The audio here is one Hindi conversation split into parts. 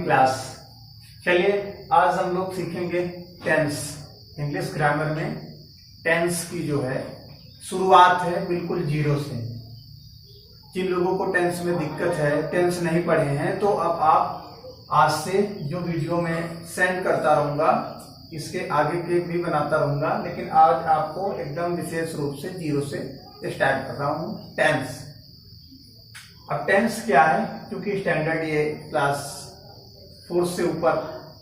क्लास। चलिए आज हम लोग सीखेंगे टेंस। इंग्लिश ग्रामर में टेंस की जो है शुरुआत है बिल्कुल जीरो से। जिन लोगों को टेंस में दिक्कत है, टेंस नहीं पढ़े हैं, तो अब आप आज से जो वीडियो में सेंड करता रहूँगा, इसके आगे के भी बनाता रहूँगा, लेकिन आज आपको एकदम विशेष रूप से जीरो से स्टार्ट कर रहा हूँ टेंस। अब टेंस क्या है, क्योंकि स्टैंडर्ड ये क्लास 4 से ऊपर,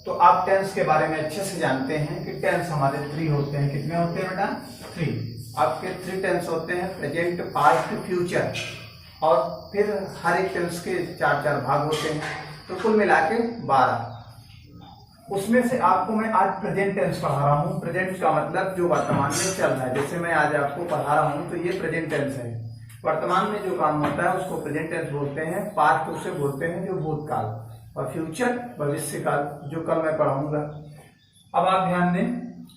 तो आप टेंस के बारे में अच्छे से जानते हैं कि टेंस हमारे 3 होते हैं। कितने होते हैं बेटा? 3। आपके 3 टेंस होते हैं, प्रेजेंट, पास्ट, फ्यूचर, और फिर हर एक टेंस के 4-4 भाग होते हैं, तो कुल मिला के 12। उसमें से आपको मैं आज प्रेजेंट टेंस पढ़ा रहा हूँ। प्रेजेंट का मतलब जो वर्तमान में चल रहा है। जैसे मैं आज आपको पढ़ा रहा हूँ तो ये प्रेजेंट टेंस है। वर्तमान में जो काम होता है उसको प्रेजेंट टेंस बोलते हैं। पास्ट उसे बोलते हैं जो भूतकाल, और फ्यूचर भविष्य काल, जो कल मैं पढ़ाऊंगा। अब आप ध्यान दें,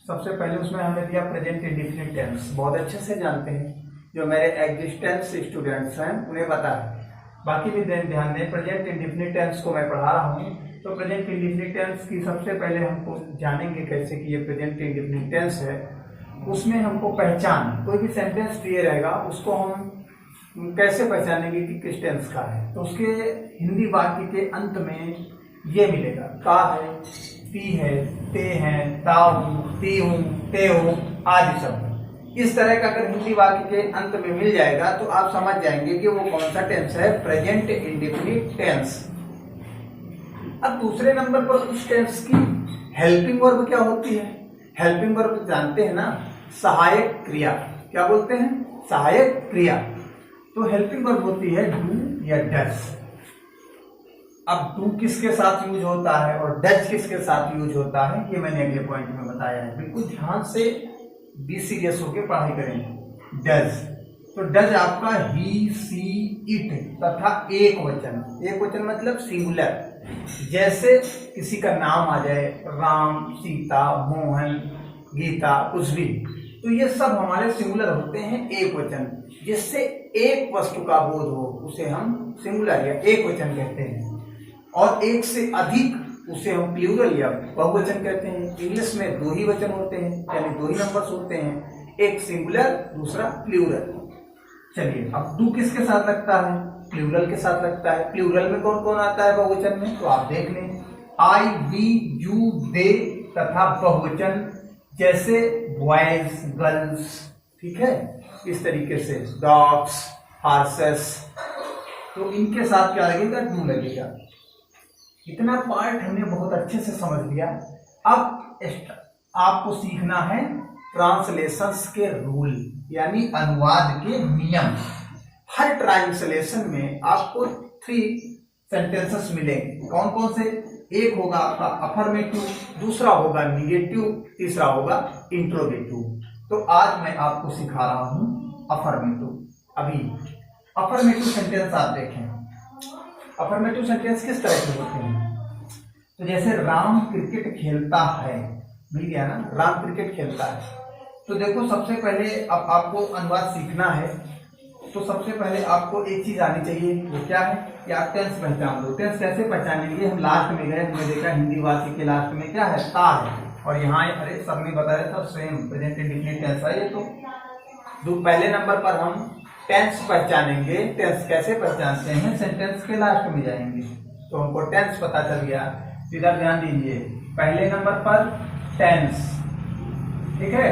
सबसे पहले उसमें हमने दिया प्रेजेंट इंडेफिनिट टेंस। बहुत अच्छे से जानते हैं, जो मेरे एग्जिस्टेंस स्टूडेंट्स हैं उन्हें पता है। बाकी भी ध्यान दें, प्रेजेंट इंडेफिनिट टेंस को मैं पढ़ा रहा हूँ। तो प्रेजेंट इंडेफिनिट टेंस की सबसे पहले हमको जानेंगे कैसे कि ये प्रेजेंट इंडेफिनिट टेंस है। उसमें हमको पहचान, कोई भी सेंटेंस दिए रहेगा उसको हम कैसे पहचानेंगे कि किस टेंस का है। तो उसके हिंदी वाक्य के अंत में ये मिलेगा, का है, पी है, ते हैं, ताऊ हूँ, ती हूँ, ते हूँ, आदि सब। इस तरह का अगर हिंदी वाक्य के अंत में मिल जाएगा तो आप समझ जाएंगे कि वो कौन सा टेंस है, प्रेजेंट इंडेफिनिट टेंस। अब दूसरे नंबर पर उस टेंस की हेल्पिंग वर्ब क्या होती है। हेल्पिंग वर्ब जानते हैं ना, सहायक क्रिया। क्या बोलते हैं? सहायक क्रिया। तो हेल्पिंग वर्ब होती है डू या डज। अब डू किसके साथ यूज होता है और डज किसके साथ यूज होता है, ये मैंने अगले पॉइंट में बताया है। बिल्कुल ध्यान से बी सीरियस होकर पढ़ाई करेंगे। डज, तो डज आपका ही, सी, इट तथा एक वचन। एक वचन मतलब सिंगुलर। जैसे किसी का नाम आ जाए, राम, सीता, मोहन, गीता, कुछ भी, तो ये सब हमारे सिंगुलर होते हैं एक वचन। जिससे एक वस्तु का बोध हो उसे हम सिंगुलर या एक वचन कहते हैं, और एक से अधिक उसे हम प्लूरल या बहुवचन कहते हैं। इंग्लिश में 2 ही वचन होते हैं, यानी 2 ही नंबर्स होते हैं, एक सिंगुलर, दूसरा प्लूरल। चलिए, अब डू किसके साथ लगता है? प्लूरल के साथ लगता है। प्लूरल में कौन कौन आता है बहुवचन में, तो आप देख लें, आई, वी, यू, दे तथा बहुवचन जैसे बॉयज, गर्ल्स, ठीक है, इस तरीके से डॉग्स, हॉर्सेस, तो इनके साथ क्या लगेगा? डू लगेगा। इतना पार्ट हमने बहुत अच्छे से समझ लिया। अब आपको सीखना है ट्रांसलेशंस के रूल, यानी अनुवाद के नियम। हर ट्रांसलेशन में आपको 3 सेंटेंसेस मिलेंगे। कौन कौन से? एक होगा आपका अफर्मेटिव, दूसरा होगा निगेटिव, तीसरा होगा इंट्रोगेटिव। तो आज मैं आपको सिखा रहा हूं अफर्मेटिव। अभी अफर्मेटिव सेंटेंस आप देखें। अफर्मेटिव सेंटेंस किस तरह के होते हैं? तो जैसे राम क्रिकेट खेलता है, मिल गया ना, राम क्रिकेट खेलता है। तो देखो, सबसे पहले अब आपको अनुवाद सीखना है, तो सबसे पहले आपको एक चीज आनी चाहिए, वो क्या है कि आप टेंस पहचान लो। टेंस कैसे पहचानेंगे? हम लास्ट में गए, हमने देखा हिंदी वाक्य के लास्ट में क्या है, ता है, और यहाँ अरे सबने बताया था सेम प्रेजेंट इंडेफिनिट टेंस है ये। तो पहले नंबर पर हम टेंस पहचानेंगे। टेंस कैसे पहचानते हैं? सेंटेंस के लास्ट में जाएंगे तो हमको टेंस पता चल गया। इधर ध्यान दीजिए, पहले नंबर पर टेंस, ठीक है।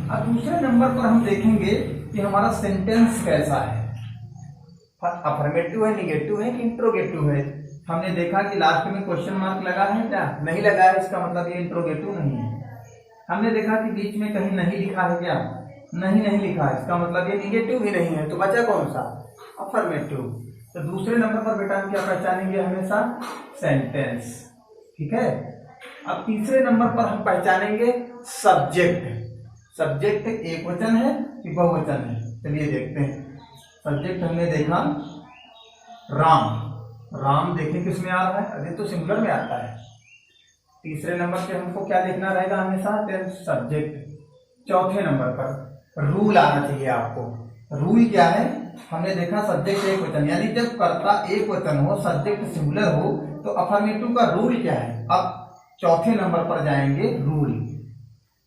अब दूसरे नंबर पर हम देखेंगे कि हमारा सेंटेंस कैसा है, अफर्मेटिव है, निगेटिव है कि इंट्रोगेटिव है। हमने देखा कि लास्ट में क्वेश्चन मार्क लगा है, क्या नहीं लगा है, इसका मतलब ये इंट्रोगेटिव नहीं है। हमने देखा कि बीच में कहीं नहीं लिखा है, क्या नहीं लिखा है, इसका मतलब ये निगेटिव भी नहीं है। तो बचा कौन सा? अफर्मेटिव। तो दूसरे नंबर पर बेटा हम क्या पहचानेंगे? हमेशा सेंटेंस, ठीक है। अब तीसरे नंबर पर हम पहचानेंगे सब्जेक्ट। सब्जेक्ट एक वचन है कि बहुवचन है, चलिए देखते हैं। सब्जेक्ट हमने देखा राम, राम देखें किस में आ रहा है, अरे तो सिंगुलर में आता है। तीसरे नंबर पे हमको क्या देखना रहेगा? हमेशा सब्जेक्ट। चौथे नंबर पर रूल आना चाहिए आपको। रूल क्या है? हमने देखा सब्जेक्ट एक वचन, यानी जब कर्ता एक वचन हो, सब्जेक्ट सिंगुलर हो, तो अफर्मेटिव का रूल क्या है? अब चौथे नंबर पर जाएंगे, रूल।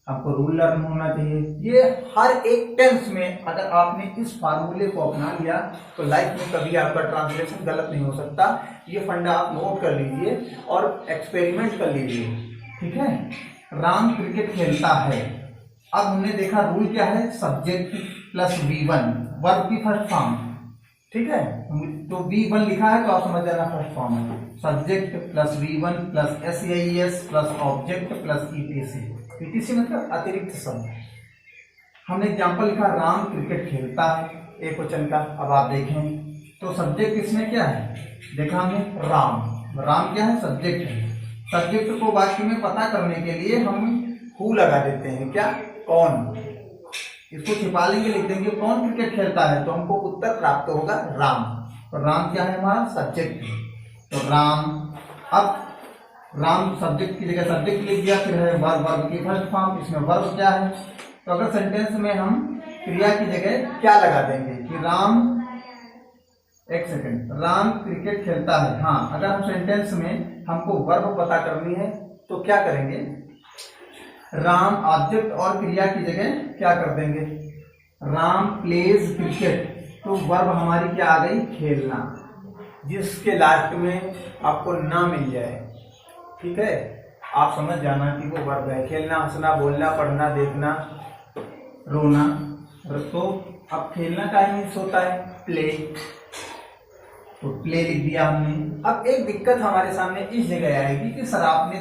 आपको रूल लर्न होना चाहिए। ये हर एक टेंस में अगर आपने इस फार्मूले को अपना लिया तो लाइफ में कभी आपका ट्रांसलेशन गलत नहीं हो सकता। ये फंडा आप नोट कर लीजिए और एक्सपेरिमेंट कर लीजिए, ठीक है। राम क्रिकेट खेलता है। अब हमने देखा रूल क्या है, सब्जेक्ट प्लस V1, वर्ब की फर्स्ट फॉर्म, ठीक है। तो V1 लिखा है तो आप समझ जाना फर्स्ट फॉर्म है, subject plus V1 plus SEIS plus object plus ETC मतलब अतिरिक्त शब्द। हमने एग्जाम्पल लिखा राम क्रिकेट खेलता है, एक वचन का। अब आप देखें तो सब्जेक्ट इसमें क्या है, देखा हमने राम। राम क्या है, सब्जेक्ट है। सब्जेक्ट को वाक्य में पता करने के लिए हम हु लगा देते हैं, क्या, कौन। इसको छिपा लेंगे, लिख देंगे कौन क्रिकेट खेलता है, तो हमको उत्तर प्राप्त होगा राम। तो राम क्या है, हमारा सब्जेक्ट है। तो राम, अब राम सब्जेक्ट की जगह सब्जेक्ट लिख दिया, फिर है वर्ब, वर्ब की फर्स्ट फॉर्म। इसमें वर्ब क्या है, तो अगर सेंटेंस में हम क्रिया की जगह क्या लगा देंगे कि राम, एक सेकंड, राम क्रिकेट खेलता है। हाँ, अगर हम सेंटेंस में हमको वर्ब पता करनी है तो क्या करेंगे, राम ऑब्जेक्ट और क्रिया की जगह क्या कर देंगे, राम प्लेज क्रिकेट। तो वर्ब हमारी क्या आ गई, खेलना, जिसके लास्ट में आपको ना मिल जाए, ठीक है। आप समझ जाना कि वो वर्ब है। खेलना, हंसना, बोलना, पढ़ना, देखना, रोना। तो अब खेलना का ही मीन्स होता है प्ले, तो प्ले लिख दिया हमने। अब एक दिक्कत हमारे सामने इस जगह आएगी कि सर आपने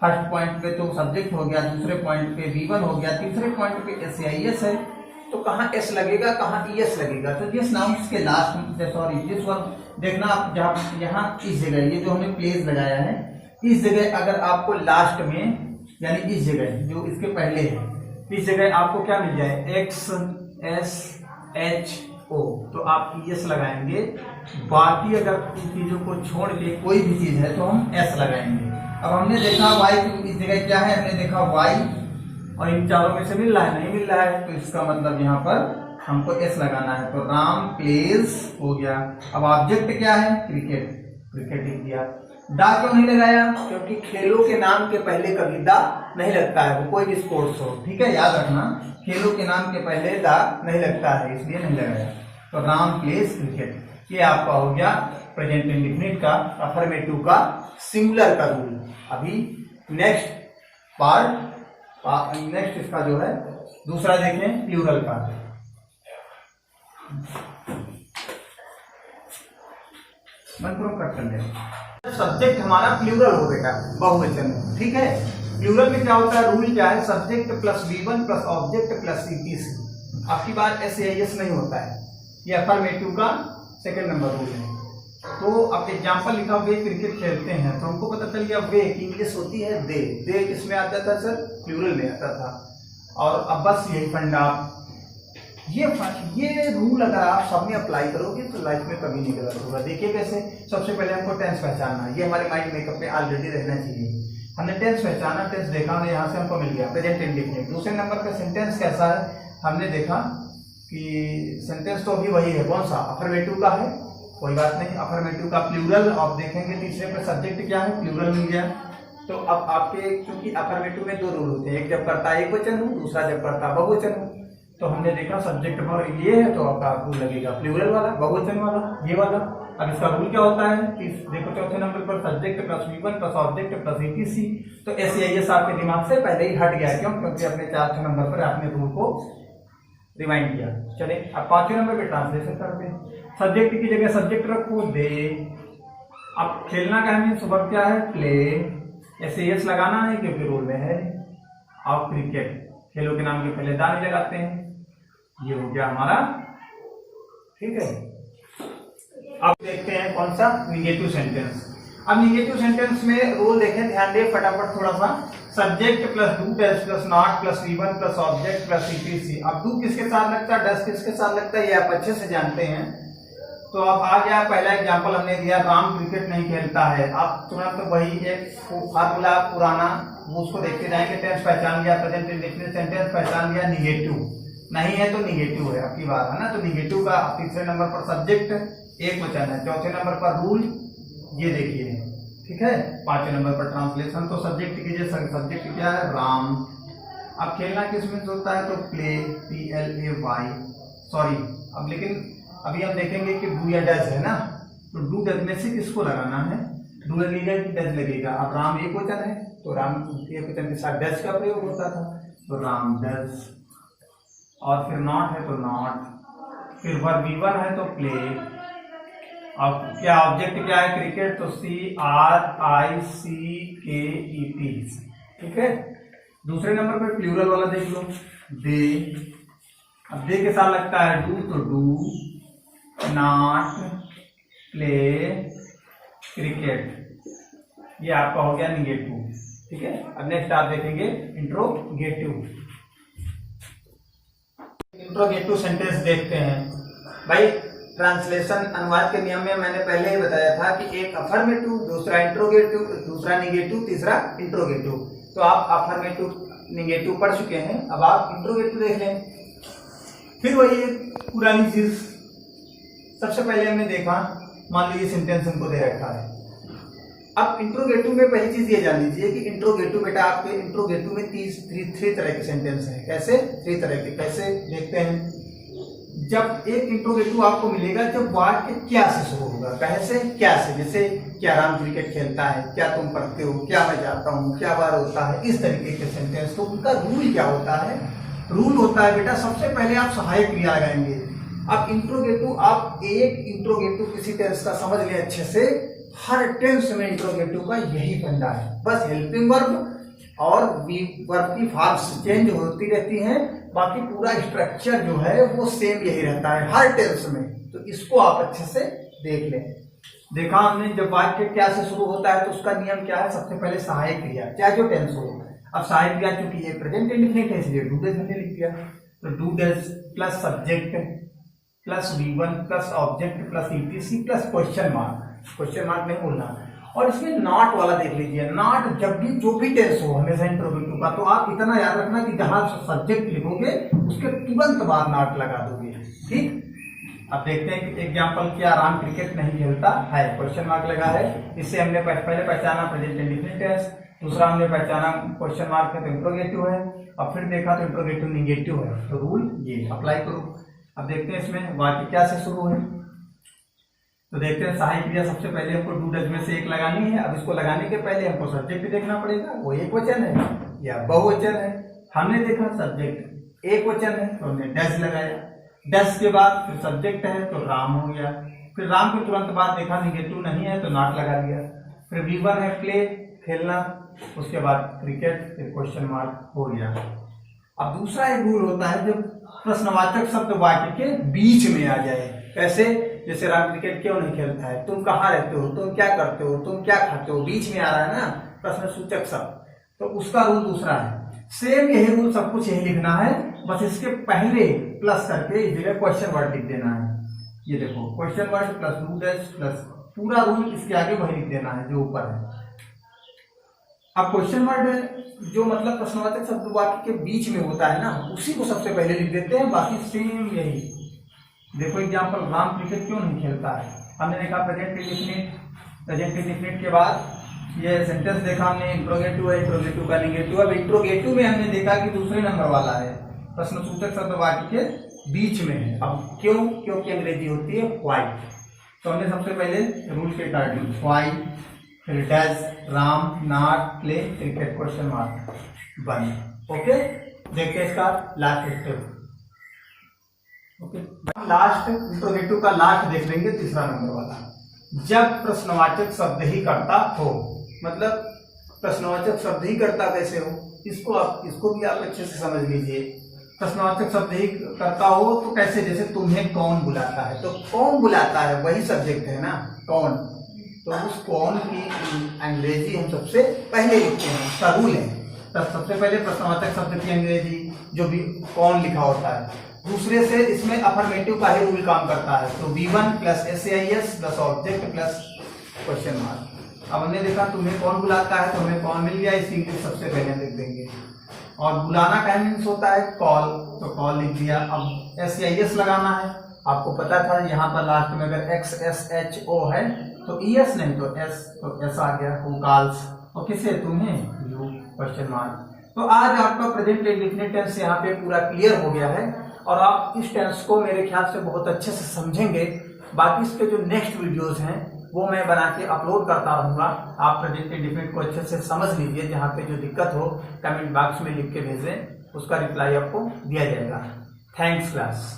फर्स्ट पॉइंट पे तो सब्जेक्ट हो गया, दूसरे पॉइंट पे V1 हो गया, तीसरे पॉइंट पे SEIS है, तो कहाँ S लगेगा, कहाँ ES लगेगा। तो जिस नाउन्स के लास्ट, सॉरी जिस वर्ब, देखना आप जहाँ यहाँ इस जगह, ये जो हमने प्लेस लगाया है, इस जगह अगर आपको लास्ट में, यानी इस जगह जो इसके पहले है, इस जगह आपको क्या मिल जाए, XSHO, तो आप ES लगाएंगे। बाकी अगर इन चीजों को छोड़ के कोई भी चीज है तो हम S लगाएंगे। अब हमने देखा Y की इस जगह क्या है, हमने देखा Y, और इन चारों में से मिल रहा है, नहीं मिल रहा है, तो इसका मतलब यहाँ पर हमको S लगाना है। तो राम प्लेज हो गया। अब ऑब्जेक्ट क्या है, क्रिकेट, क्रिकेट लिख दिया। दा क्यों नहीं लगाया, क्योंकि खेलों के नाम के पहले कभी दा नहीं लगता है, वो कोई भी स्पोर्ट्स हो, ठीक है, याद रखना, खेलों के नाम के पहले दा नहीं लगता है, इसलिए नहीं लगाया। तो राम प्लेज क्रिकेट, ये आपका हो गया प्रेजेंट इंडेफिनिट का, अफर्मेटिव का सिंगुलर का रूल। अभी नेक्स्ट पार्ट, नेक्स्ट इसका जो है दूसरा देखें, प्लूरल का। कट कर ले। सब्जेक्ट हमारा प्लूरल हो बेटा, बहुवचन, ठीक है। प्लूरल में क्या होता है, रूल क्या है, subject plus V1 plus object plus ETC। आपकी बात SEIS नहीं होता है, ये अफर्मेटिव का सेकंड नंबर रूल है। तो अब एग्जाम्पल लिखा, वे क्रिकेट खेलते हैं, तो हमको पता चल गया वे की इंग्लिश होती है दे। दे किसमें आता था सर, प्लूरल में आता था। और अब बस यही फंडा, ये रूल अगर आप सब में अप्लाई करोगे तो लाइफ में कभी नहीं गलत होगा। देखिए कैसे, सबसे पहले हमको टेंस पहचानना है, ये हमारे माइंड मेकअप में ऑलरेडी रहना चाहिए। हमने टेंस पहचाना, टेंस देखा, हमने यहाँ से हमको मिल गया प्रेजेंट इंडेफिनिट। दूसरे नंबर पे सेंटेंस कैसा है, हमने देखा कि सेंटेंस तो अभी वही है, कौन सा, अफर्मेटिव का है, कोई बात नहीं, अफर्मेटिव का प्लूरल। आप देखेंगे तीसरे पे सब्जेक्ट क्या है, प्लूरल मिल गया। तो अब आपके, क्योंकि अफर्मेटिव में दो रूल होते हैं, एक जब करता है एक वचन हो, दूसरा जब करता है बहुवचन हो। तो हमने देखा सब्जेक्ट पर ये है, तो आपका रूल लगेगा प्लूरल वाला, बहुवचन वाला, ये वाला। अब इसका रूल क्या होता है कि देखो चौथे नंबर पर subject plus V1 plus object plus ETC। तो SEIS आपके दिमाग से पहले ही हट गया, क्यों, क्योंकि अपने चौथे नंबर पर आपने रूल को रिवाइंड किया। चले अब पांचवें नंबर पे ट्रांसलेशन करते हैं। सब्जेक्ट की जगह सब्जेक्ट रखो दे। अब खेलना का मीन्स वर्ब क्या है, प्ले। SES लगाना है क्योंकि रूल में है। अब क्रिकेट, खेलों के नाम के पहले दा नहीं लगाते हैं, ये हो गया हमारा, ठीक है। अब देखते हैं कौन सा, निगेटिव सेंटेंस। अब निगेटिव सेंटेंस में रूल देखें, ध्यान दे फटाफट थोड़ा सा। Subject plus do dash plus not plus V1 plus object plus ETC। अब डू किसके साथ लगता है, डैश किसके साथ लगता है, ये आप अच्छे से जानते हैं। तो अब आ गया पहला एग्जांपल हमने दिया, राम क्रिकेट नहीं खेलता है। आप तुरंत वही एक फार्मूला पुराना, वो उसको देखते जाएंगे। टेंस पहचान लिया, प्रेजेंट इंडेफिनिट सेंटेंस पहचान लिया, निगेटिव नहीं है तो निगेटिव है, आपकी बात है ना। तो निगेटिव का तीसरे नंबर पर सब्जेक्ट एक वचन है, चौथे नंबर पर रूल, ये देखिए ठीक है। 5वें नंबर पर ट्रांसलेशन, तो सब्जेक्ट कीजिए, सब्जेक्ट क्या है, राम। अब खेलना किस में होता है, तो प्ले, PLAY, सॉरी। अब लेकिन अभी हम देखेंगे कि डू या डज है ना, तो डू डज में से किसको लगाना है, डू लगेगा कि डज लगेगा। अब राम एक वचन है तो राम एक वचन के साथ डज का प्रयोग होता था, तो राम डज। और फिर नॉट है तो नॉट, फिर वर्ब V1 है तो प्ले। अब क्या ऑब्जेक्ट क्या है, क्रिकेट, तो CRICKET, ठीक है। दूसरे नंबर पर प्लूरल वाला देख लो, दे। अब दे के साथ लगता है डू, तो डू नॉट प्ले क्रिकेट, ये आपका हो गया निगेटिव, ठीक है। अब नेक्स्ट आप देखेंगे इंट्रोगेटिव। इंट्रोगेटिव सेंटेंस देखते हैं भाई। ट्रांसलेशन अनुवाद के नियम में मैंने पहले ही बताया था कि एक अफर्मेटिव, दूसरा इंट्रोगेटिव, दूसरा निगेटिव, तीसरा इंट्रोगेटिव। तो आप अफर्मेटिव निगेटिव पढ़ चुके हैं, अब आप इंट्रोगेटिव देख लें। फिर वही पुरानी चीज, सबसे पहले हमने देखा, मान लीजिए सेंटेंस हमको दे रखा है। अब इंट्रोगेटिव में पहली चीज ये जान लीजिए कि इंट्रोगेटिव बेटा आपके इंट्रोगेटिव में थ्री तरह के सेंटेंस हैं। कैसे, 3 तरह के, कैसे देखते हैं। जब एक इंट्रोगेटिव आपको मिलेगा जब वाक्य क्या से शुरू होगा, कैसे, क्या से, जैसे क्या राम क्रिकेट खेलता है, क्या तुम पढ़ते हो, क्या मैं जाता हूँ, क्या बार होता है, इस तरीके के सेंटेंस। तो उनका रूल क्या होता है, रूल होता है बेटा सबसे पहले आप सहायक क्रिया लगाएंगे। अब इंट्रोगेटिव, आप एक इंट्रोगेटिव किसी टेंस का समझ लें अच्छे से, हर टेंस में इंट्रोगेटिव का यही फंडा है, बस हेल्पिंग वर्ब और वर्ब की फॉर्म्स चेंज होती रहती हैं, बाकी पूरा स्ट्रक्चर जो है वो सेम यही रहता है हर टेंस में। तो इसको आप अच्छे से देख लें। देखा हमने, जब वाक्य क्या से शुरू होता है तो उसका नियम क्या है, सबसे पहले सहायक क्रिया, चाहे जो टेंस हो। अब सहायक क्रिया चूंकि ये प्रेजेंट इंडेफिनिट है इसलिए डू डज हमने लिख दिया, तो do does plus subject plus V1 plus object plus ETC plus question mark नहीं बोलना। और इसमें नॉट वाला देख लीजिए, नॉट जब भी जो भी टेंस हो हमेशा इंट्रोगेटिव का, तो आप इतना याद रखना कि जहां सब्जेक्ट लिखोगे उसके तुरंत बाद नॉट लगा दोगे, ठीक। अब देखते हैं कि एग्जांपल क्या, राम क्रिकेट नहीं खेलता है, क्वेश्चन मार्क लगा है। इससे हमने पहले पहचाना प्रेजेंट इंडेफिनिट टेंस, दूसरा हमने पहचाना क्वेश्चन मार्क है तो इंट्रोगेटिव है, और फिर देखा तो इंट्रोगेटिव निगेटिव है। तो रूल ये अप्लाई करो। अब देखते हैं इसमें वाक्य क्या से शुरू है, तो देखते हैं सहायक क्रिया सबसे पहले हमको डू डज में से एक लगानी है। अब इसको लगाने के पहले हमको सब्जेक्ट देखना पड़ेगा, वो एक वचन है या बहुवचन है। हमने देखा सब्जेक्ट एक वचन है तो हमने डज लगाया, डज के बाद फिर सब्जेक्ट है तो राम हो गया, फिर राम के तुरंत बाद देखा निगेटिव नहीं है तो नॉट लगा दिया, फिर V1 है प्ले खेलना, उसके बाद क्रिकेट, फिर क्वेश्चन मार्क हो गया। अब दूसरा एक रूल होता है जब प्रश्नवाचक शब्द वाक्य के बीच में आ जाए, कैसे, जैसे राम क्रिकेट क्यों नहीं खेलता है, तुम कहाँ रहते हो, तुम क्या करते हो, तुम क्या खाते हो, बीच में आ रहा है ना प्रश्न सूचक शब्द, तो उसका रूल दूसरा है। सेम यही रूल सब कुछ यही लिखना है, बस इसके पहले प्लस करके इस जगह क्वेश्चन वर्ड लिख देना है। ये देखो question word plus do dash plus पूरा रूल इसके आगे वही लिख देना है जो ऊपर है। अब क्वेश्चन वर्ड जो मतलब प्रश्नवाचक शब्द वाक्य के बीच में होता है ना, उसी को सबसे पहले लिख देते हैं, बाकी सेम यही। देखो एग्जांपल, राम क्रिकेट क्यों नहीं खेलता है, हमने देखा प्रेजेंट इंडेफिनिट के बाद ये सेंटेंस देखा हमने, इंट्रोगेटिव है, इंट्रोगेटिव का निगेटिव। अब इंट्रोगेटिव में हमने देखा कि दूसरे नंबर वाला है, प्रश्नसूचक शब्द वाक्य के बीच में है। अब क्यों, क्योंकि अंग्रेजी होती है व्हाई, तो हमने सबसे पहले रूल के अकॉर्डिंग व्हाई, फिर does, Ram, not, play, cricket, question mark, बन। ओके, देखते इसका last step. Okay, last interrogative का लास्ट देख लेंगे, तीसरा नंबर वाला। जब प्रश्नवाचक शब्द ही करता हो, मतलब प्रश्नवाचक शब्द ही करता कैसे हो, इसको भी आप अच्छे से समझ लीजिए। प्रश्नवाचक शब्द ही करता हो तो कैसे, जैसे तुम्हें कौन बुलाता है, तो कौन बुलाता है वही सब्जेक्ट है ना, कौन, तो उस कौन की अंग्रेजी हम सबसे पहले लिखते हैं, उसका रूल है। तो सबसे पहले प्रश्नवाचक शब्द की अंग्रेजी जो भी कौन लिखा होता है, दूसरे से इसमें अफर्मेटिव का ही रूल काम करता है, तो V1 plus SAIS plus object plus question mark. अब हमने देखा तुम्हें कौन बुलाता है, तो हमें कौन मिल गया, इसकी इंग्लिश सबसे पहले लिख देंगे। और बुलाना का मीन्स होता है कॉल, तो कॉल लिख दिया। अब SAIS लगाना है, आपको पता था यहाँ पर लास्ट में अगर एक्स एस एच ओ है तो ई एस नहीं तो एस आ गया, वोकाल्स। और किसे? तुम्हें, यू, क्वेश्चन मार्क। तो आज आपका प्रेजेंट इंडेफिनिट टेंस यहाँ पे पूरा क्लियर हो गया है और आप इस टेंस को मेरे ख्याल से बहुत अच्छे से समझेंगे। बाकी इसके जो नेक्स्ट वीडियोस हैं वो मैं बना के अपलोड करता रहूंगा। आप प्रेजेंट इंडेफिनिट को अच्छे से समझ लीजिए, जहाँ पे जो दिक्कत हो कमेंट बॉक्स में लिख के भेजें, उसका रिप्लाई आपको दिया जाएगा। Thanks class.